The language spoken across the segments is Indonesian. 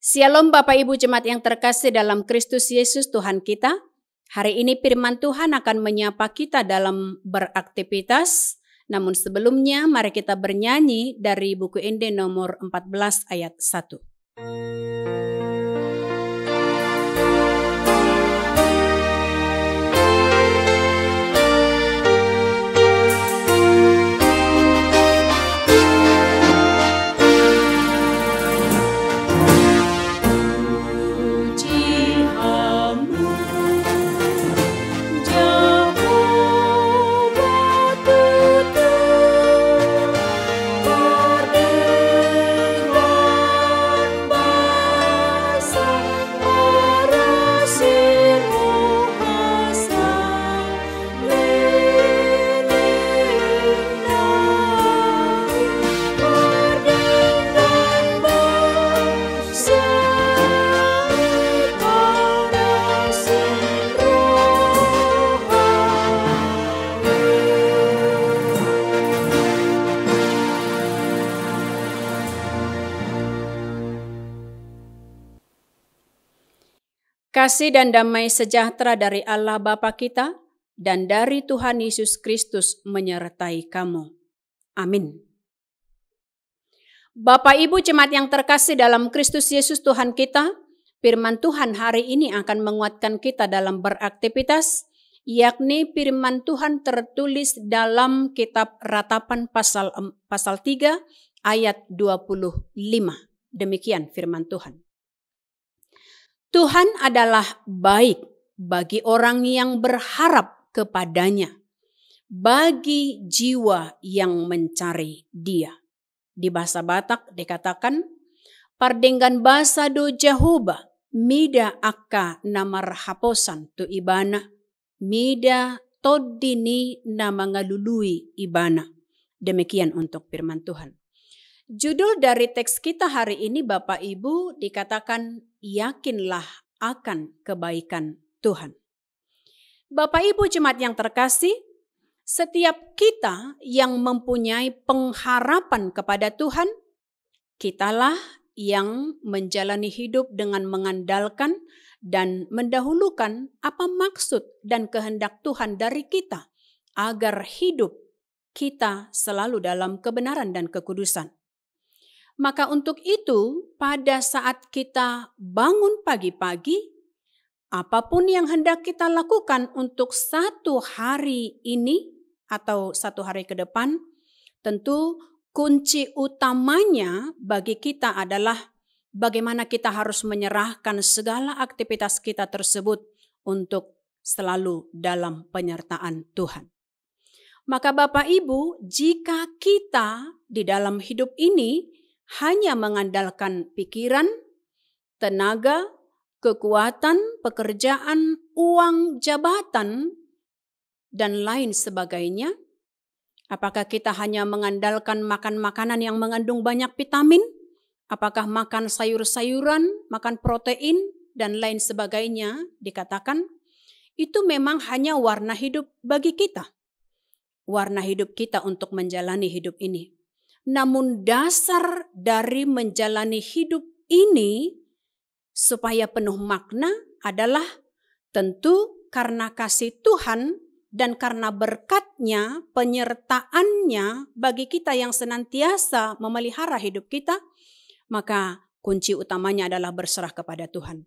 Shalom Bapak Ibu Jemaat yang terkasih dalam Kristus Yesus Tuhan kita. Hari ini firman Tuhan akan menyapa kita dalam beraktivitas. Namun sebelumnya mari kita bernyanyi dari buku Inde nomor 14 ayat 1. Kasih dan damai sejahtera dari Allah Bapa kita dan dari Tuhan Yesus Kristus menyertai kamu. Amin. Bapak Ibu Jemaat yang terkasih dalam Kristus Yesus Tuhan kita, firman Tuhan hari ini akan menguatkan kita dalam beraktivitas, yakni firman Tuhan tertulis dalam kitab Ratapan pasal 3 ayat 25. Demikian firman Tuhan. Tuhan adalah baik bagi orang yang berharap kepadanya, bagi jiwa yang mencari Dia. Di bahasa Batak dikatakan, pardenggan bahasa do Jahoba, mida akka namar haposan tu ibana, mida todini nama ngalului ibana. Demikian untuk firman Tuhan. Judul dari teks kita hari ini Bapak Ibu dikatakan yakinlah akan kebaikan Tuhan. Bapak Ibu Jemaat yang terkasih, setiap kita yang mempunyai pengharapan kepada Tuhan, kitalah yang menjalani hidup dengan mengandalkan dan mendahulukan apa maksud dan kehendak Tuhan dari kita, agar hidup kita selalu dalam kebenaran dan kekudusan. Maka untuk itu, pada saat kita bangun pagi-pagi, apapun yang hendak kita lakukan untuk satu hari ini atau satu hari ke depan, tentu kunci utamanya bagi kita adalah bagaimana kita harus menyerahkan segala aktivitas kita tersebut untuk selalu dalam penyertaan Tuhan. Maka Bapak Ibu, jika kita di dalam hidup ini hanya mengandalkan pikiran, tenaga, kekuatan, pekerjaan, uang, jabatan, dan lain sebagainya. Apakah kita hanya mengandalkan makan makanan yang mengandung banyak vitamin? Apakah makan sayur-sayuran, makan protein, dan lain sebagainya? Dikatakan, itu memang hanya warna hidup bagi kita. Warna hidup kita untuk menjalani hidup ini. Namun dasar dari menjalani hidup ini supaya penuh makna adalah tentu karena kasih Tuhan dan karena berkat-Nya, penyertaan-Nya bagi kita yang senantiasa memelihara hidup kita, maka kunci utamanya adalah berserah kepada Tuhan.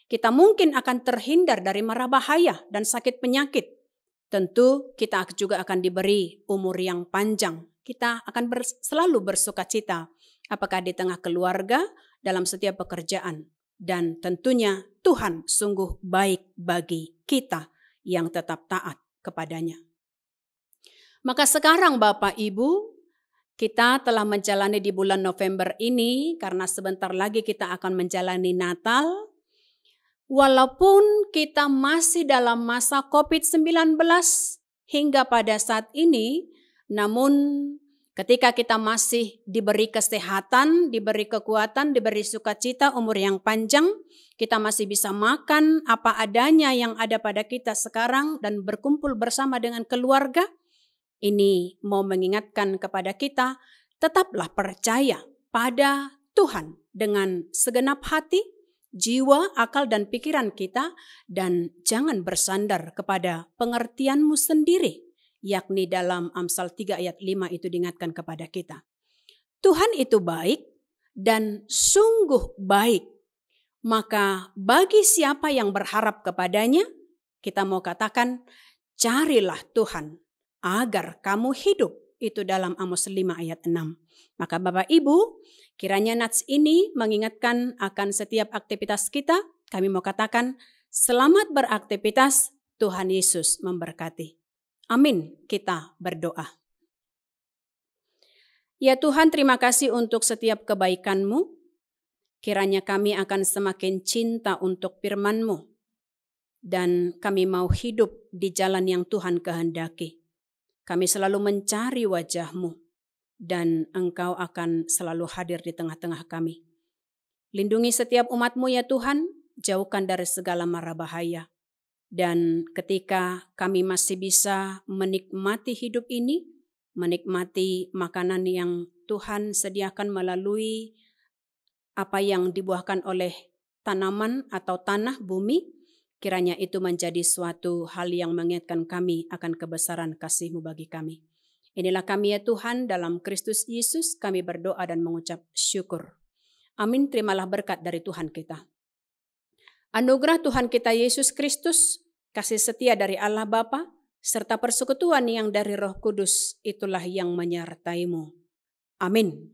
Kita mungkin akan terhindar dari mara bahaya dan sakit penyakit. Tentu kita juga akan diberi umur yang panjang. Kita akan selalu bersuka cita, apakah di tengah keluarga, dalam setiap pekerjaan. Dan tentunya Tuhan sungguh baik bagi kita yang tetap taat kepadanya. Maka sekarang Bapak Ibu, kita telah menjalani di bulan November ini, karena sebentar lagi kita akan menjalani Natal. Walaupun kita masih dalam masa COVID-19 hingga pada saat ini, namun ketika kita masih diberi kesehatan, diberi kekuatan, diberi sukacita, umur yang panjang, kita masih bisa makan apa adanya yang ada pada kita sekarang dan berkumpul bersama dengan keluarga. Ini mau mengingatkan kepada kita, tetaplah percaya pada Tuhan dengan segenap hati, jiwa, akal, dan pikiran kita, dan jangan bersandar kepada pengertianmu sendiri, yakni dalam Amsal 3 ayat 5 itu diingatkan kepada kita. Tuhan itu baik dan sungguh baik. Maka bagi siapa yang berharap kepadanya, kita mau katakan, carilah Tuhan agar kamu hidup. Itu dalam Amos 5 ayat 6. Maka Bapak Ibu, kiranya nats ini mengingatkan akan setiap aktivitas kita. Kami mau katakan, selamat beraktivitas, Tuhan Yesus memberkati. Amin, kita berdoa. Ya Tuhan, terima kasih untuk setiap kebaikan-Mu. Kiranya kami akan semakin cinta untuk firman-Mu. Dan kami mau hidup di jalan yang Tuhan kehendaki. Kami selalu mencari wajah-Mu. Dan Engkau akan selalu hadir di tengah-tengah kami. Lindungi setiap umat-Mu ya Tuhan, jauhkan dari segala mara bahaya. Dan ketika kami masih bisa menikmati hidup ini, menikmati makanan yang Tuhan sediakan melalui apa yang dibuahkan oleh tanaman atau tanah bumi, kiranya itu menjadi suatu hal yang mengingatkan kami akan kebesaran kasih-Mu bagi kami. Inilah kami ya Tuhan, dalam Kristus Yesus kami berdoa dan mengucap syukur. Amin, terimalah berkat dari Tuhan kita. Anugerah Tuhan kita Yesus Kristus, kasih setia dari Allah Bapa, serta persekutuan yang dari Roh Kudus, itulah yang menyertai-Mu. Amin.